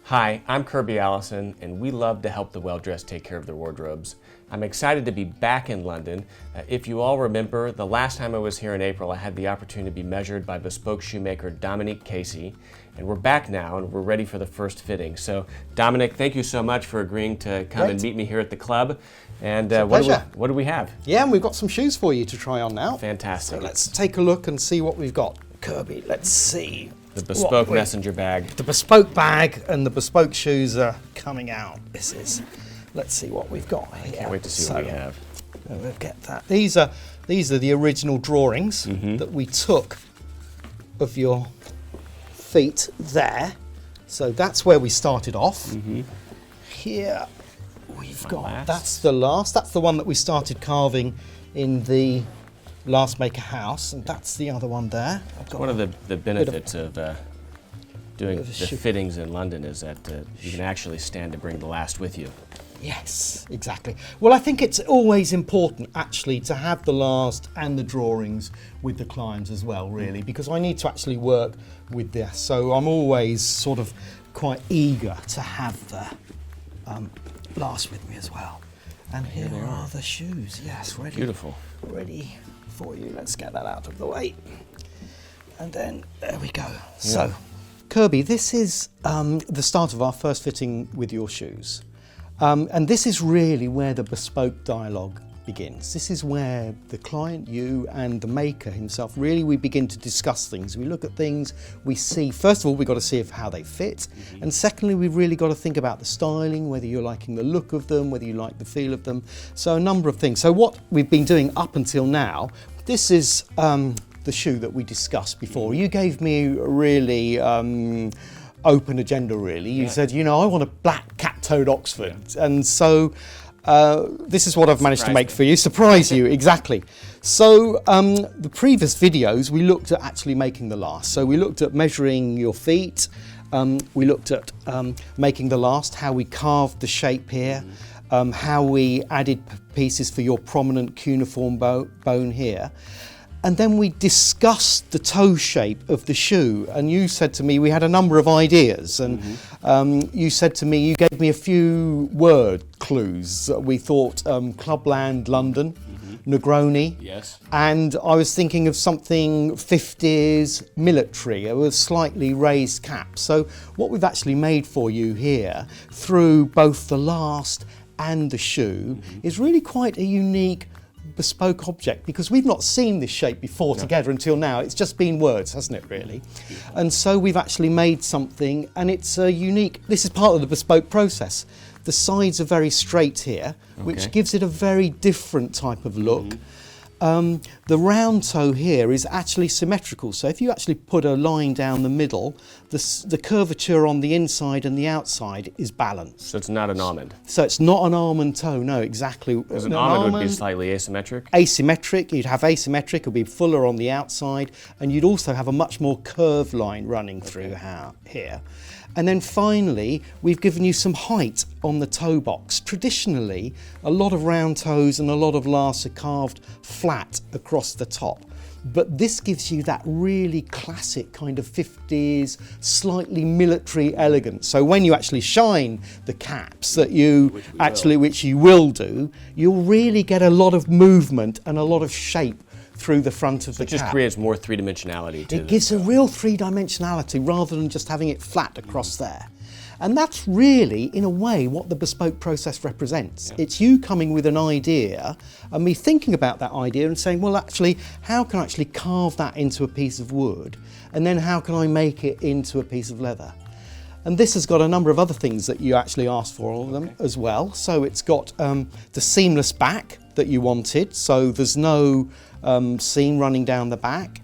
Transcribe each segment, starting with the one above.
Hi, I'm Kirby Allison, and we love to help the well-dressed take care of their wardrobes. I'm excited to be back in London. If you all remember, the last time I was here in April, I had the opportunity to be measured by Bespoke Shoemaker Dominic Casey, and we're back now, and we're ready for the first fitting. So, Dominic, thank you so much for agreeing to come and meet me here at the club. And what do we have? Yeah, and we've got some shoes for you to try on now. Fantastic. So let's take a look and see what we've got. Kirby, let's see. The Bespoke messenger bag. The Bespoke bag and the Bespoke shoes are coming out. Let's see what we've got here. Can't wait to see what we have. We'll get that. These are the original drawings that we took of your feet there. So that's where we started off. Here we've got, that's the one that we started carving in the last maker house, and that's the other one there. One of the benefits of doing the fittings in London is that you can actually stand to bring the last with you. Yes, exactly. Well, I think it's always important actually to have the last and the drawings with the clients as well, really, because I need to actually work with this. So I'm always sort of quite eager to have the last with me as well. And here are the shoes. Yes, ready. Beautiful. Ready for you. Let's get that out of the way. And then there we go. So, Kirby, this is the start of our first fitting with your shoes. And this is really where the bespoke dialogue begins. This is where the client, you, and the maker himself, really we begin to discuss things. We look at things, we see, first of all, we've got to see how they fit. And secondly, we've really got to think about the styling, whether you're liking the look of them, whether you like the feel of them. So a number of things. So what we've been doing up until now, this is the shoe that we discussed before. You gave me a really open agenda, really. You said, you know, I want a black cat-toed Oxford. And so this is what I've managed to make for you. Surprise you, exactly. So the previous videos, we looked at actually making the last. So we looked at measuring your feet. We looked at making the last, how we carved the shape here, how we added pieces for your prominent cuneiform bone here. And then we discussed the toe shape of the shoe, and you said to me we had a number of ideas, and you said to me, you gave me a few word clues. We thought Clubland London, Negroni, and I was thinking of something 50s military with slightly raised cap. So what we've actually made for you here through both the last and the shoe is really quite a unique bespoke object, because we've not seen this shape before together until now. It's just been words, hasn't it, really? And so we've actually made something, and it's a unique, this is part of the bespoke process. The sides are very straight here, which gives it a very different type of look. The round toe here is actually symmetrical, so if you actually put a line down the middle, the curvature on the inside and the outside is balanced. So it's not an almond? So it's not an almond toe, no, exactly. Because an almond would be slightly asymmetric? Asymmetric, you'd have asymmetric, it would be fuller on the outside, and you'd also have a much more curved line running through here. And then finally, we've given you some height on the toe box. Traditionally, a lot of round toes and a lot of lasts are carved flat across the top. But this gives you that really classic kind of 50s, slightly military elegance. So when you actually shine the caps that which you will do, you'll really get a lot of movement and a lot of shape through the front of the cap. It just creates more three-dimensionality to it. It gives a real three-dimensionality rather than just having it flat across there. And that's really, in a way, what the bespoke process represents. It's you coming with an idea and me thinking about that idea and saying, well, actually, how can I actually carve that into a piece of wood? And then how can I make it into a piece of leather? And this has got a number of other things that you actually asked for all of them as well. So it's got the seamless back that you wanted. So there's no seam running down the back.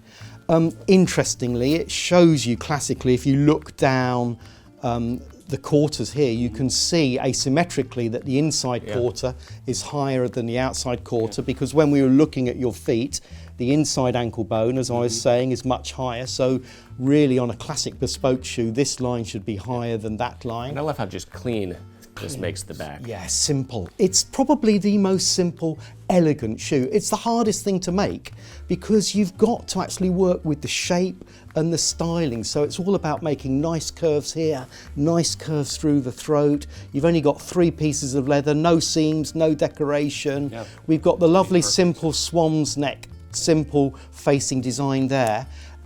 Interestingly, it shows you classically, if you look down the quarters here, you can see asymmetrically that the inside quarter is higher than the outside quarter, because when we were looking at your feet, the inside ankle bone, as I was saying, is much higher. So really on a classic bespoke shoe, this line should be higher than that line. And I love how just clean this makes the back. Yeah, simple. It's probably the most simple, elegant shoe. It's the hardest thing to make because you've got to actually work with the shape and the styling. So it's all about making nice curves here, nice curves through the throat. You've only got 3 pieces of leather, no seams, no decoration. Yep. We've got the lovely simple swan's neck, simple facing design there.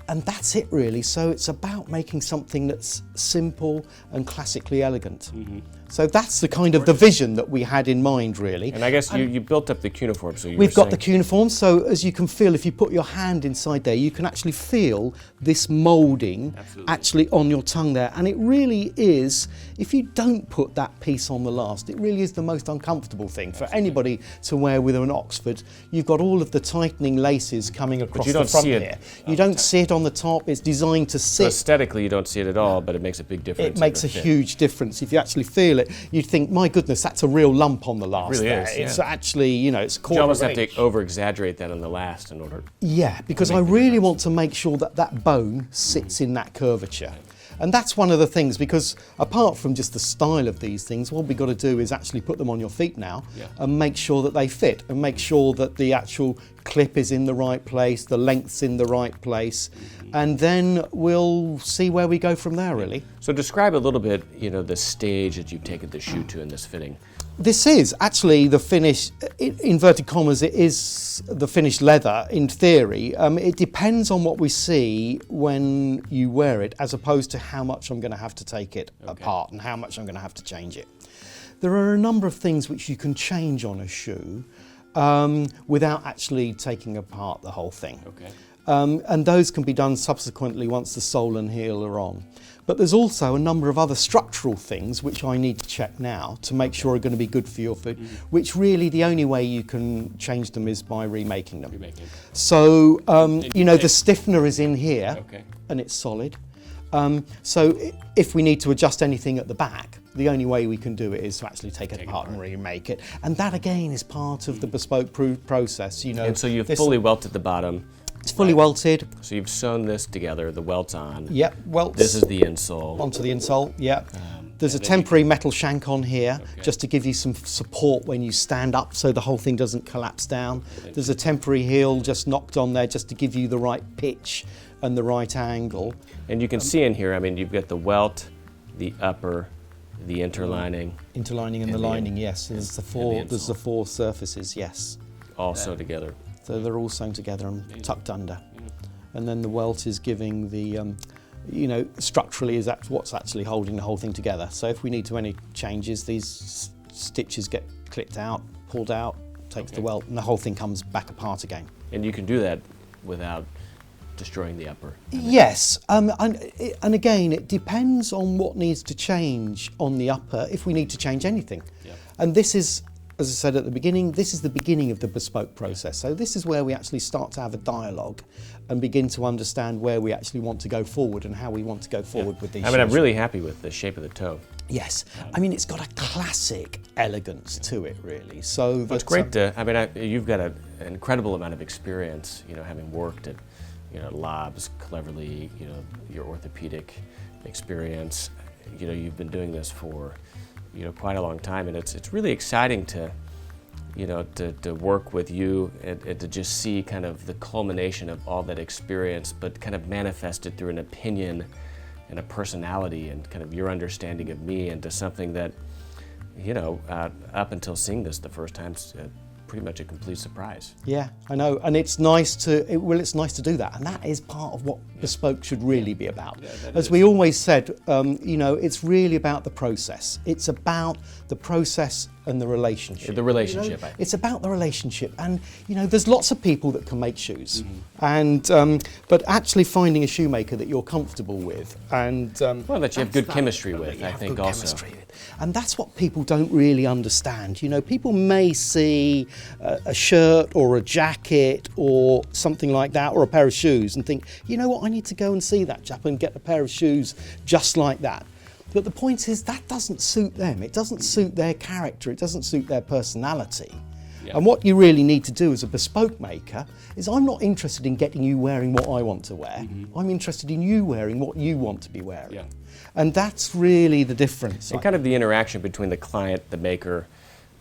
And that's it really. So it's about making something that's simple and classically elegant. So that's the kind of the vision that we had in mind really. And I guess you built up the cuneiform, so We've got the cuneiform, so as you can feel, if you put your hand inside there, you can actually feel this moulding actually on your tongue there. And it really is, if you don't put that piece on the last, it really is the most uncomfortable thing for anybody to wear with an Oxford. You've got all of the tightening laces coming across the front here. You don't see it on the top, it's designed to sit. So aesthetically you don't see it at all, but it makes a big difference. It makes a huge difference. If you actually feel it, you'd think, my goodness, that's a real lump on the last. It really there. is, It's actually, you know, it's quarter You almost have inch. to over-exaggerate that on the last in order. Yeah, because I really want to make sure that that bone sits in that curvature. And that's one of the things, because apart from just the style of these things, what we've got to do is actually put them on your feet now and make sure that they fit and make sure that the actual clip is in the right place, the length's in the right place, and then we'll see where we go from there really. So describe a little bit, you know, the stage that you've taken the shoe to in this fitting. This is actually the finished, inverted commas, it is the finished leather in theory. It depends on what we see when you wear it, as opposed to how much I'm going to have to take it apart and how much I'm going to have to change it. There are a number of things which you can change on a shoe without actually taking apart the whole thing. And those can be done subsequently once the sole and heel are on. But there's also a number of other structural things which I need to check now to make sure are going to be good for your foot, which really the only way you can change them is by remaking them. So, you know, the stiffener is in here and it's solid. So if we need to adjust anything at the back, the only way we can do it is to actually take it apart and remake it. And that again is part of the bespoke process, you know. And so you've fully welted the bottom. It's fully welted. So you've sewn this together, the welt's on. Yep, welts. This is the insole. Onto the insole, yep. There's a temporary metal shank on here, just to give you some support when you stand up so the whole thing doesn't collapse down. There's a temporary heel just knocked on there just to give you the right pitch and the right angle. And you can see in here, I mean, you've got the welt, the upper, the interlining. Interlining and the lining, yes. There's the four surfaces, yes. All sewed together. So they're all sewn together and tucked under. And then the welt is giving the, you know, structurally is what's actually holding the whole thing together. So if we need to any changes, these stitches get clipped out, pulled out, takes the welt, and the whole thing comes back apart again. And you can do that without destroying the upper. Yes, and again, it depends on what needs to change on the upper, if we need to change anything. And this is, as I said at the beginning, this is the beginning of the bespoke process. So this is where we actually start to have a dialogue and begin to understand where we actually want to go forward and how we want to go forward with these I mean, I'm shoes. really happy with the shape of the toe. Yes, I mean, it's got a classic elegance to it, really. So It's great to, I mean, you've got an incredible amount of experience, you know, having worked at, you know, Labs, Cleverly, you know, your orthopedic experience. You know, you've been doing this for, you know, quite a long time, and it's really exciting to, you know, to work with you and to just see kind of the culmination of all that experience, but kind of manifested through an opinion and a personality and kind of your understanding of me into something that, you know, up until seeing this the first time, pretty much a complete surprise. Yeah, I know, and it's nice to it's nice to do that, and that is part of what Bespoke should really be about. As we always said, you know, it's really about the process. It's about the process and the relationship. The relationship. You know, it's about the relationship, and you know, there's lots of people that can make shoes, and but actually finding a shoemaker that you're comfortable with, and well, that you have good chemistry with, I think, also. And that's what people don't really understand. You know, people may see a shirt or a jacket or something like that, or a pair of shoes, and think, you know what, I need to go and see that chap and get a pair of shoes just like that. But the point is, that doesn't suit them. It doesn't suit their character. It doesn't suit their personality. And what you really need to do as a bespoke maker is, I'm not interested in getting you wearing what I want to wear. I'm interested in you wearing what you want to be wearing. Yeah. And that's really the difference. And kind of the interaction between the client, the maker.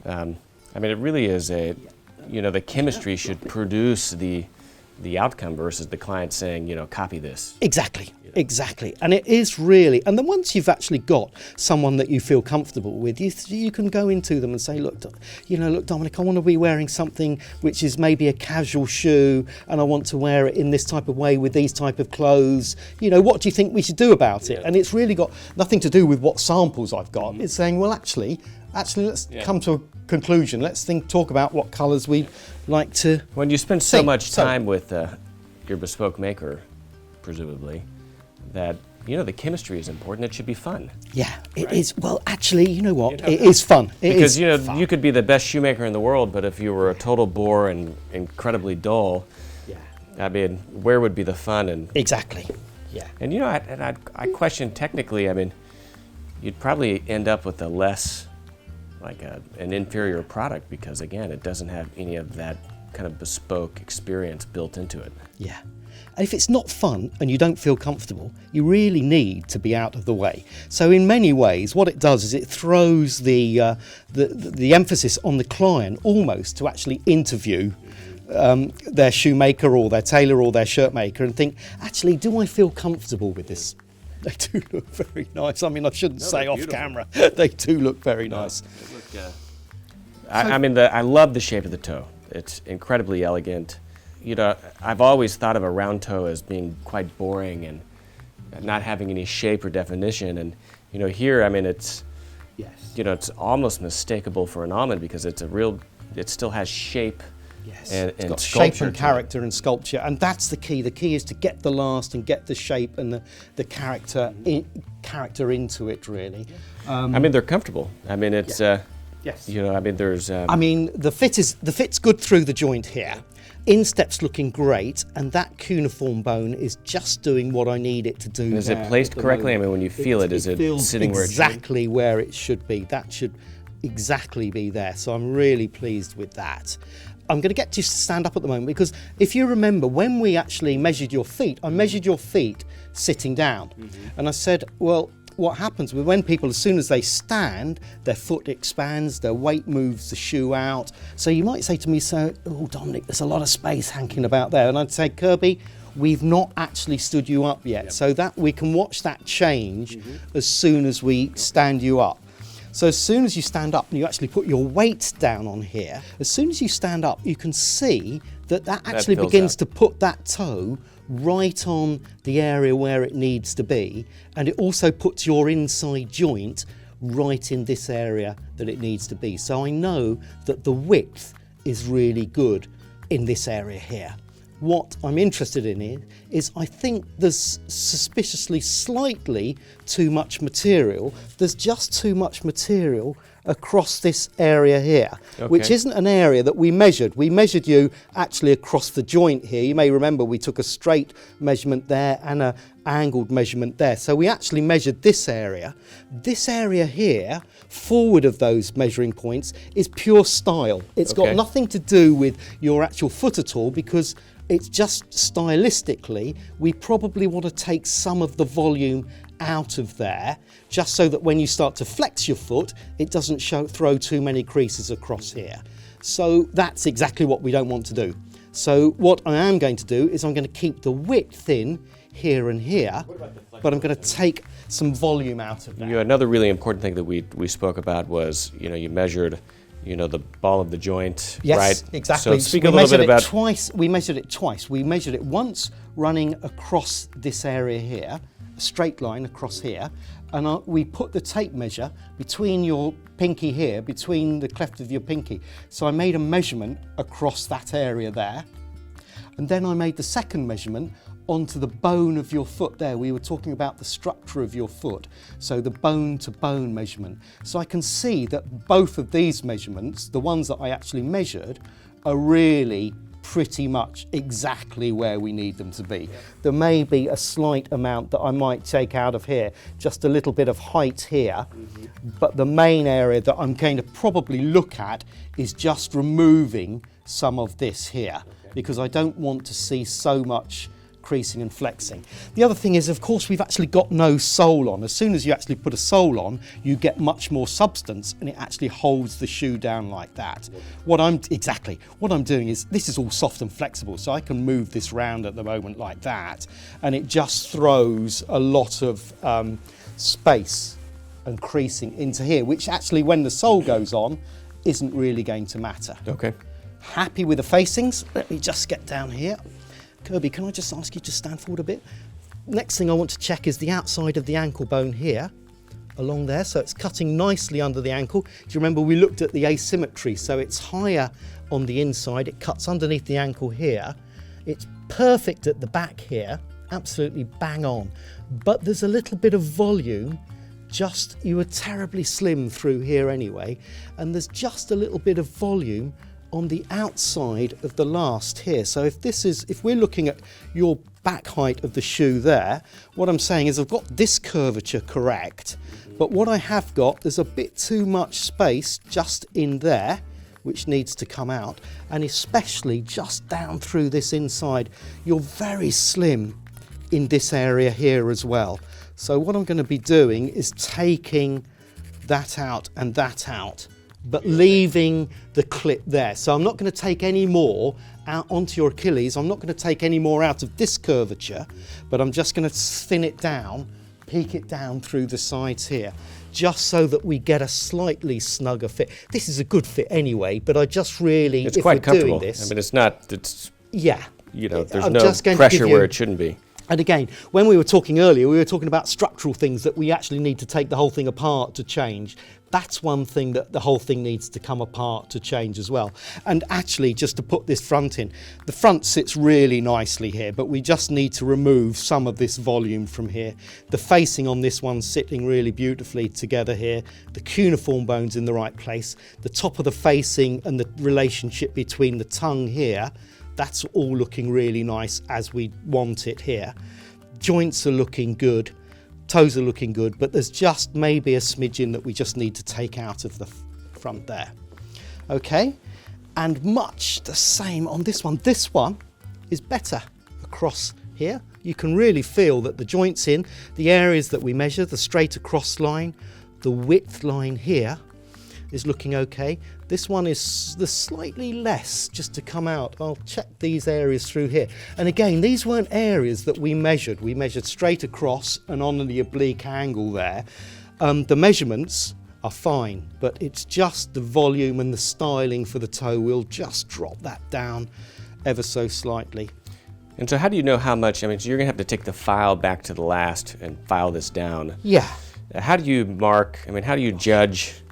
I mean, it really is the chemistry should produce the outcome versus the client saying, copy this. Exactly. Exactly. And it is really, and then once you've actually got someone that you feel comfortable with, you can go into them and say, look, Dominic, I want to be wearing something which is maybe a casual shoe, and I want to wear it in this type of way with these type of clothes. What do you think we should do about it? And it's really got nothing to do with what samples I've got. It's saying, well, actually, let's come to a conclusion. Let's talk about what colours we like to. When you spend so much time with your bespoke maker, presumably, that the chemistry is important. It should be fun. Yeah, it is. Well, actually, you know what? It is fun. Because you could be the best shoemaker in the world, but if you were a total bore and incredibly dull, I mean, where would be the fun? And exactly. Yeah. And I question technically. I mean, you'd probably end up with a less, like an inferior product, because again, it doesn't have any of that kind of bespoke experience built into it. Yeah. And if it's not fun and you don't feel comfortable, you really need to be out of the way. So in many ways, what it does is it throws the emphasis on the client almost to actually interview their shoemaker or their tailor or their shirt maker and think, actually, do I feel comfortable with this? They do look very nice. I mean, I shouldn't say off camera. They do look very nice. I love the shape of the toe. It's incredibly elegant. I've always thought of a round toe as being quite boring and not having any shape or definition. And here, I mean, it's it's almost mistakable for an almond because it still has shape. Yes, and it's got sculpture shape and character and sculpture, and that's the key. The key is to get the last and get the shape and the character into it, really. I mean, they're comfortable. I mean, it's yes. I mean, there's. I mean, the fit's good through the joint here. Instep's looking great, and that cuneiform bone is just doing what I need it to do. Is it placed correctly? I mean, when you feel it, is it sitting where it should? Exactly where it should be. That should exactly be there. So I'm really pleased with that. I'm going to get you to stand up at the moment, because if you remember, when we actually measured your feet, I measured your feet sitting down. And I said, well, what happens when people, as soon as they stand, their foot expands, their weight moves the shoe out. So you might say to me, oh, Dominic, there's a lot of space hanging about there. And I'd say, Kirby, we've not actually stood you up yet. So that we can watch that change as soon as we stand you up. So as soon as you stand up and you actually put your weight down on here, as soon as you stand up, you can see that actually begins to put that toe right on the area where it needs to be, and it also puts your inside joint right in this area that it needs to be. So I know that the width is really good in this area here. What I'm interested in is I think there's suspiciously slightly too much material. There's just too much material across this area here, which isn't an area that we measured. We measured you actually across the joint here. You may remember we took a straight measurement there and an angled measurement there. So we actually measured this area. This area here, forward of those measuring points, is pure style. It's got nothing to do with your actual foot at all, because it's just stylistically, we probably want to take some of the volume out of there, just so that when you start to flex your foot, it doesn't throw too many creases across here. So that's exactly what we don't want to do. So what I am going to do is I'm going to keep the width in here and here, but I'm going to take some volume out of that. Another really important thing that we spoke about was, you measured the ball of the joint, yes, right? Exactly. So speak a little bit about... We measured it twice. We measured it once running across this area here, a straight line across here, and we put the tape measure between your pinky here, between the cleft of your pinky. So I made a measurement across that area there, and then I made the second measurement onto the bone of your foot there. We were talking about the structure of your foot, so the bone to bone measurement. So I can see that both of these measurements, the ones that I actually measured, are really pretty much exactly where we need them to be. There may be a slight amount that I might take out of here, just a little bit of height here, but the main area that I'm going to probably look at is just removing some of this here, because I don't want to see so much creasing and flexing. The other thing is, of course, we've actually got no sole on. As soon as you actually put a sole on, you get much more substance, and it actually holds the shoe down like that. What I'm doing is, this is all soft and flexible, so I can move this round at the moment like that, and it just throws a lot of space and creasing into here, which actually, when the sole goes on, isn't really going to matter. Okay. Happy with the facings. Let me just get down here. Kirby, can I just ask you to stand forward a bit? Next thing I want to check is the outside of the ankle bone here, along there, so it's cutting nicely under the ankle. Do you remember we looked at the asymmetry? So it's higher on the inside, it cuts underneath the ankle here. It's perfect at the back here, absolutely bang on. But there's a little bit of volume, you were terribly slim through here anyway, and there's just a little bit of volume on the outside of the last here. So if we're looking at your back height of the shoe there, what I'm saying is I've got this curvature correct, but what I have got, there's a bit too much space just in there, which needs to come out, and especially just down through this inside. You're very slim in this area here as well. So what I'm going to be doing is taking that out and that out, but leaving the clip there. So I'm not going to take any more out onto your Achilles. I'm not going to take any more out of this curvature, but I'm just going to thin it down, peek it down through the sides here, just so that we get a slightly snugger fit. This is a good fit anyway, but I just really, it's quite comfortable. Doing this, I mean, it's not, it's, yeah, you know, there's I'm no just going pressure to give you, where it shouldn't be. And again, when we were talking earlier, we were talking about structural things that we actually need to take the whole thing apart to change. That's one thing that the whole thing needs to come apart to change as well. And actually, just to put this front in, the front sits really nicely here, but we just need to remove some of this volume from here. The facing on this one's sitting really beautifully together here. The cuneiform bone's in the right place. The top of the facing and the relationship between the tongue here, that's all looking really nice as we want it here. Joints are looking good. Toes are looking good, but there's just maybe a smidgen that we just need to take out of the front there. Okay, and much the same on this one. This one is better across here. You can really feel that the joints in, the areas that we measure, the straight across line, the width line here is looking okay. This one is the slightly less just to come out. I'll check these areas through here. And again, these weren't areas that we measured. We measured straight across and on the oblique angle there. The measurements are fine, but it's just the volume and the styling for the toe. We'll just drop that down ever so slightly. And so how do you know how much, I mean, so you're going to have to take the file back to the last and file this down. Yeah. How do you mark, I mean, how do you judge?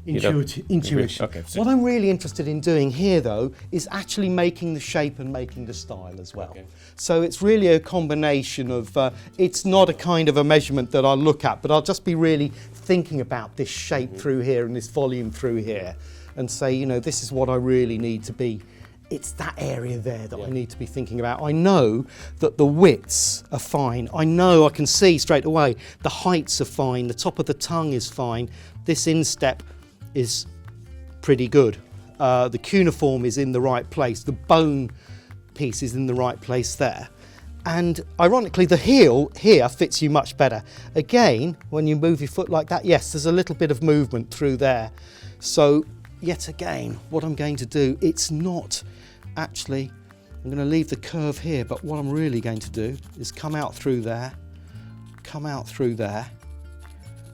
Intuition. Okay, so what I'm really interested in doing here, though, is actually making the shape and making the style as well. Okay. So it's really a combination of, it's not a kind of a measurement that I'll look at, but I'll just be really thinking about this shape through here and this volume through here and say, you know, this is what I really need to be. It's that area there that I need to be thinking about. I know that the widths are fine. I know I can see straight away the heights are fine. The top of the tongue is fine. This instep is pretty good. The cuneiform is in the right place. The bone piece is in the right place there. And ironically, the heel here fits you much better. Again, when you move your foot like that, yes, there's a little bit of movement through there. So yet again, what I'm going to do, it's not actually, I'm going to leave the curve here, but what I'm really going to do is come out through there, come out through there.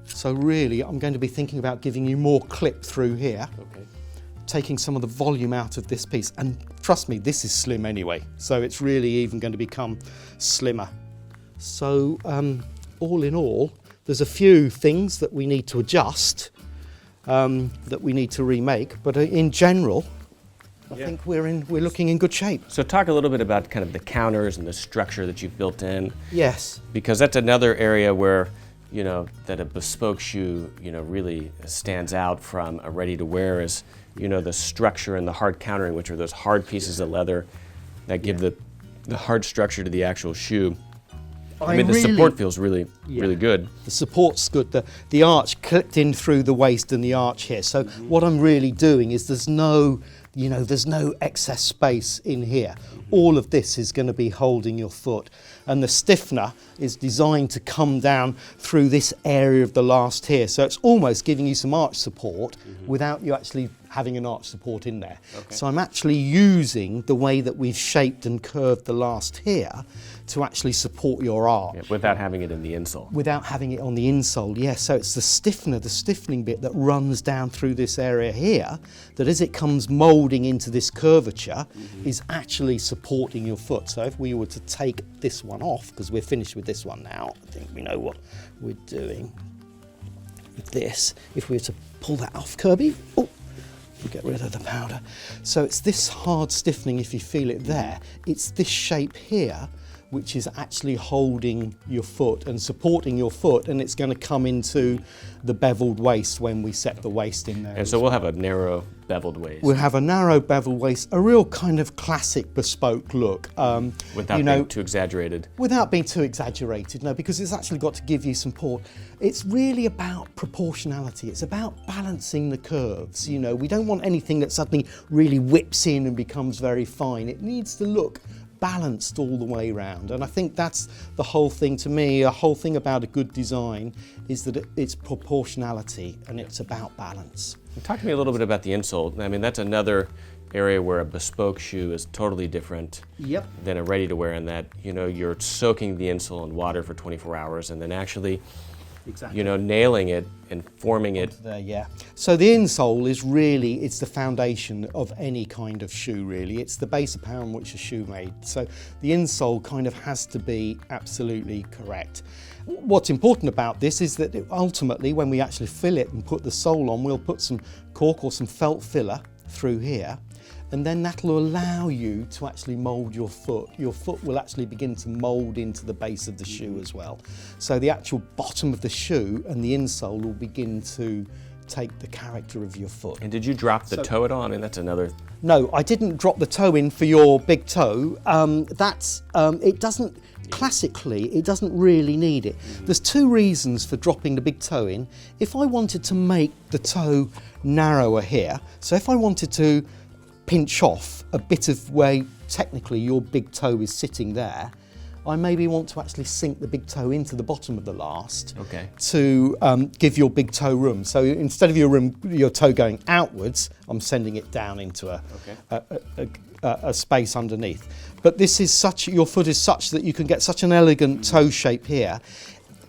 So really, I'm going to be thinking about giving you more clip through here, taking some of the volume out of this piece. And trust me, this is slim anyway, so it's really even going to become slimmer. So all in all, there's a few things that we need to adjust, that we need to remake, but in general, I think we're looking in good shape. So talk a little bit about kind of the counters and the structure that you've built in. Yes. Because that's another area where, you know, that a bespoke shoe, you know, really stands out from a ready-to-wear is you know, the structure and the hard countering, which are those hard pieces of leather that give the hard structure to the actual shoe. I mean, the support feels really good. The support's good. The arch clipped in through the waist and the arch here. So what I'm really doing is there's no excess space in here. All of this is going to be holding your foot. And the stiffener is designed to come down through this area of the last here. So it's almost giving you some arch support without you actually having an arch support in there. Okay. So I'm actually using the way that we've shaped and curved the last here to actually support your arch. Yeah, without having it in the insole. Without having it on the insole, yes. So it's the stiffener, the stiffening bit that runs down through this area here, that as it comes moulding into this curvature, is actually supporting your foot. So if we were to take this one off, because we're finished with this one now, I think we know what we're doing with this. If we were to pull that off, Kirby, oh, get rid of the powder. So it's this hard stiffening, if you feel it there, it's this shape here which is actually holding your foot and supporting your foot, and it's going to come into the beveled waist when we set the waist in there. And so we'll have a narrow beveled waist. We'll have a narrow beveled waist, a real kind of classic bespoke look. Without being too exaggerated. Without being too exaggerated, no, because it's actually got to give you some support. It's really about proportionality. It's about balancing the curves. You know, we don't want anything that suddenly really whips in and becomes very fine. It needs to look balanced all the way round, and I think that's the whole thing to me. A whole thing about a good design is that it's proportionality and it's about balance. Talk to me a little bit about the insole. I mean, that's another area where a bespoke shoe is totally different than a ready-to-wear, in that, you know, you're soaking the insole in water for 24 hours and then actually you know, nailing it and forming it. There, yeah. So the insole is really, it's the foundation of any kind of shoe, really. It's the base upon which a shoe made. So the insole kind of has to be absolutely correct. What's important about this is that ultimately, when we actually fill it and put the sole on, we'll put some cork or some felt filler through here, and then that'll allow you to actually mould your foot. Your foot will actually begin to mould into the base of the shoe as well. So the actual bottom of the shoe and the insole will begin to take the character of your foot. And did you drop the toe at all? I mean, that's another... No, I didn't drop the toe in for your big toe. It doesn't, classically, it doesn't really need it. There's two reasons for dropping the big toe in. If I wanted to make the toe narrower here, so if I wanted to pinch off a bit of where technically your big toe is sitting there, I maybe want to actually sink the big toe into the bottom of the last to give your big toe room. So instead of your toe going outwards, I'm sending it down into a space underneath. But this is such, your foot is such that you can get such an elegant toe shape here.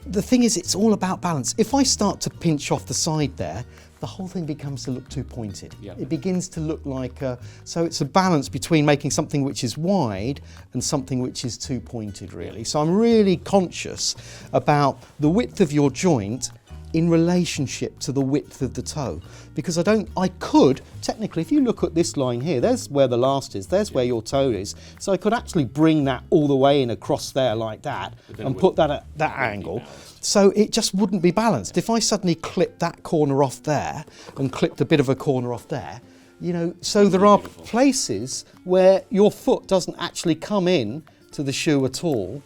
The thing is, it's all about balance. If I start to pinch off the side there, the whole thing becomes to look too pointed. It begins to look like so it's a balance between making something which is wide and something which is too pointed, really. So I'm really conscious about the width of your joint in relationship to the width of the toe, because I could technically, if you look at this line here, there's where the last is, there's where your toe is, so I could actually bring that all the way in across there like that and put that at that angle, so it just wouldn't be balanced. If I suddenly clip that corner off there and clipped a bit of a corner off there, you know, so there are places where your foot doesn't actually come in to the shoe at all,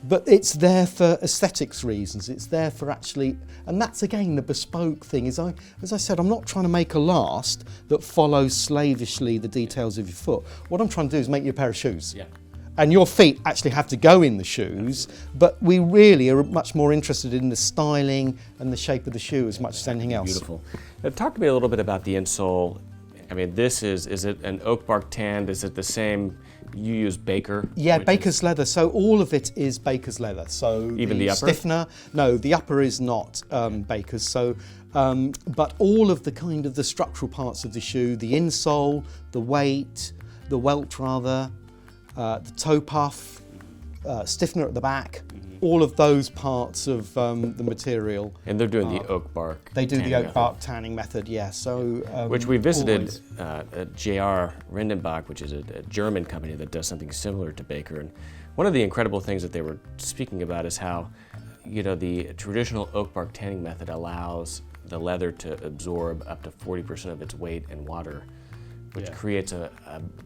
but it's there for aesthetics reasons. It's there for actually, and that's again the bespoke thing. As I said, I'm not trying to make a last that follows slavishly the details of your foot. What I'm trying to do is make you a pair of shoes. And your feet actually have to go in the shoes, but we really are much more interested in the styling and the shape of the shoe as much as anything else. Beautiful. Now, talk to me a little bit about the insole. I mean, is it an oak bark tanned? Is it the same? You use Baker? Yeah, Baker's leather. So all of it is Baker's leather. So even the upper? Stiffener, no, the upper is not Baker's. So, but all of the kind of the structural parts of the shoe, the insole, the weight, the welt rather, the toe puff, stiffener at the back, all of those parts of the material. And they're doing the oak bark. They do the oak bark tanning method, yeah. So which we visited J.R. Rindenbach, which is a German company that does something similar to Baker. And one of the incredible things that they were speaking about is how, you know, the traditional oak bark tanning method allows the leather to absorb up to 40% of its weight and water, which creates a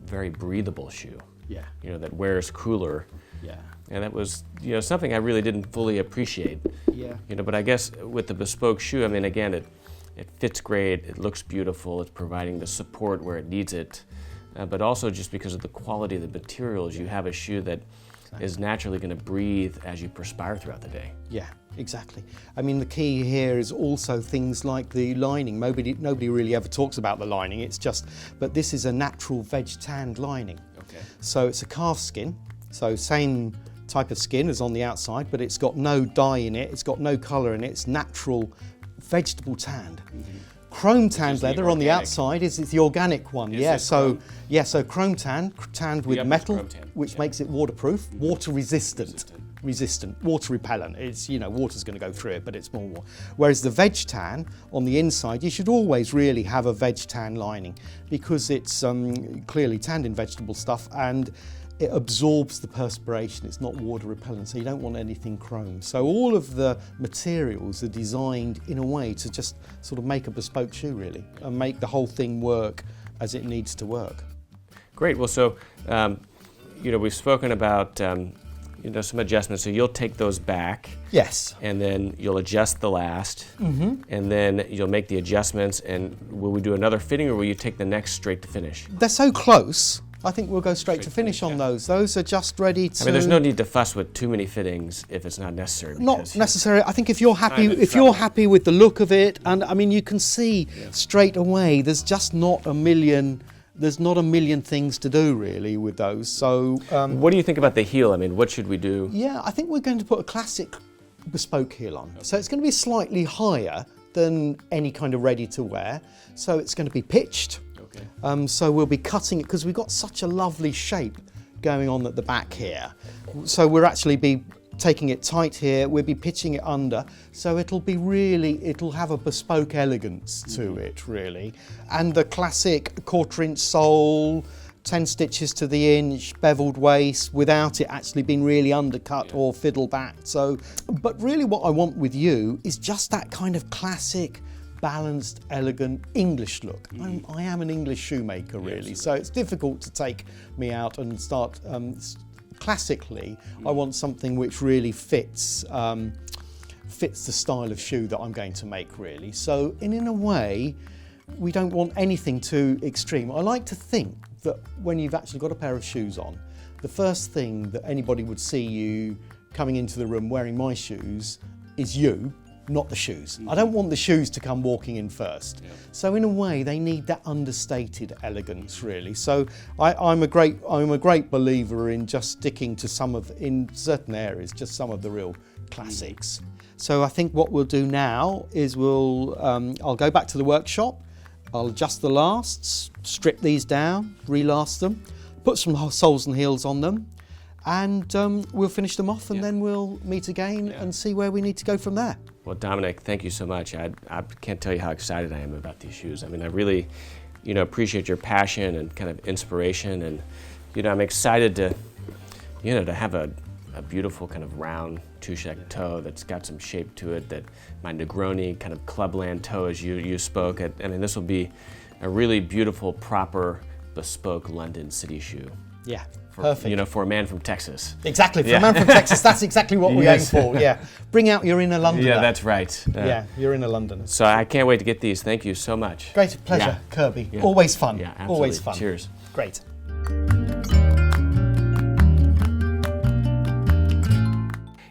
very breathable shoe. Yeah. That wears cooler. Yeah. And that was, something I really didn't fully appreciate. Yeah. But I guess with the Bespoke shoe, I mean, again, it fits great, it looks beautiful, it's providing the support where it needs it, but also just because of the quality of the materials, you have a shoe that is naturally going to breathe as you perspire throughout the day. Yeah, exactly. I mean, the key here is also things like the lining. Nobody really ever talks about the lining, but this is a natural veg tanned lining. Okay. So it's a calf skin, so same type of skin as on the outside, but it's got no dye in it, it's got no colour in it, it's natural vegetable tanned. Chrome tanned leather on the outside is the organic one. So chrome tanned with metal, which makes it waterproof, water resistant, water repellent. It's water's going to go through it, but it's more water. Whereas the veg tan on the inside, you should always really have a veg tan lining because it's clearly tanned in vegetable stuff and it absorbs the perspiration. It's not water repellent, so you don't want anything chrome. So all of the materials are designed in a way to just sort of make a bespoke shoe really and make the whole thing work as it needs to work. Great. Well, so we've spoken about some adjustments. So you'll take those back. Yes. And then you'll adjust the last. And then you'll make the adjustments. And will we do another fitting, or will you take the next straight to finish? They're so close. I think we'll go straight to finish on those. Those are just ready to. I mean, there's no need to fuss with too many fittings if it's not necessary. Not necessary. I think if you're happy with the look of it, and I mean, you can see straight away. There's just not a million. There's not a million things to do really with those. So. What do you think about the heel? I mean, what should we do? Yeah, I think we're going to put a classic bespoke heel on. Okay. So it's going to be slightly higher than any kind of ready to wear. So it's going to be pitched. So we'll be cutting it because we've got such a lovely shape going on at the back here. So we'll actually be taking it tight here, we'll be pitching it under, so it'll have a bespoke elegance to it really. And the classic 1/4 inch sole, 10 stitches to the inch, beveled waist, without it actually being really undercut or fiddle backed. So, but really what I want with you is just that kind of classic, balanced, elegant English look. I am an English shoemaker really, so it's difficult to take me out and start classically. I want something which really fits the style of shoe that I'm going to make really. So in a way, we don't want anything too extreme. I like to think that when you've actually got a pair of shoes on, the first thing that anybody would see you coming into the room wearing my shoes is you, not the shoes. I don't want the shoes to come walking in first. So in a way, they need that understated elegance, really. So I'm a great believer in just sticking to in certain areas, just some of the real classics. So I think what we'll do now is I'll go back to the workshop. I'll adjust the lasts, strip these down, relast them, put some soles and heels on them, and we'll finish them off, and then we'll meet again and see where we need to go from there. Well, Dominic, thank you so much. I can't tell you how excited I am about these shoes. I mean, I really, appreciate your passion and kind of inspiration, and, I'm excited to, to have a beautiful kind of round two-check toe that's got some shape to it, that my Negroni kind of clubland toe, as you spoke. I mean, this will be a really beautiful, proper, bespoke London city shoe. Yeah. Perfect. For a man from Texas. Exactly, for a man from Texas, that's exactly what we aim for, Bring out your inner Londoner. Yeah, that's right. Your inner Londoner. So I can't wait to get these. Thank you so much. Great pleasure, Kirby. Always fun. Yeah, absolutely. Always fun. Cheers. Great.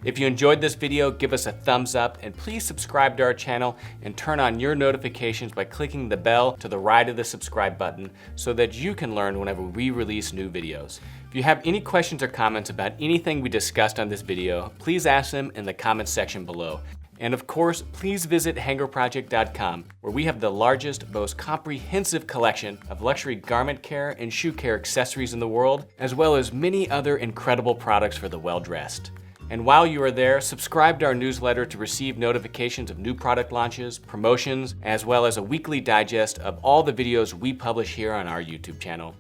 If you enjoyed this video, give us a thumbs up, and please subscribe to our channel and turn on your notifications by clicking the bell to the right of the subscribe button so that you can learn whenever we release new videos. If you have any questions or comments about anything we discussed on this video, please ask them in the comments section below. And of course, please visit hangerproject.com, where we have the largest, most comprehensive collection of luxury garment care and shoe care accessories in the world, as well as many other incredible products for the well-dressed. And while you are there, subscribe to our newsletter to receive notifications of new product launches, promotions, as well as a weekly digest of all the videos we publish here on our YouTube channel.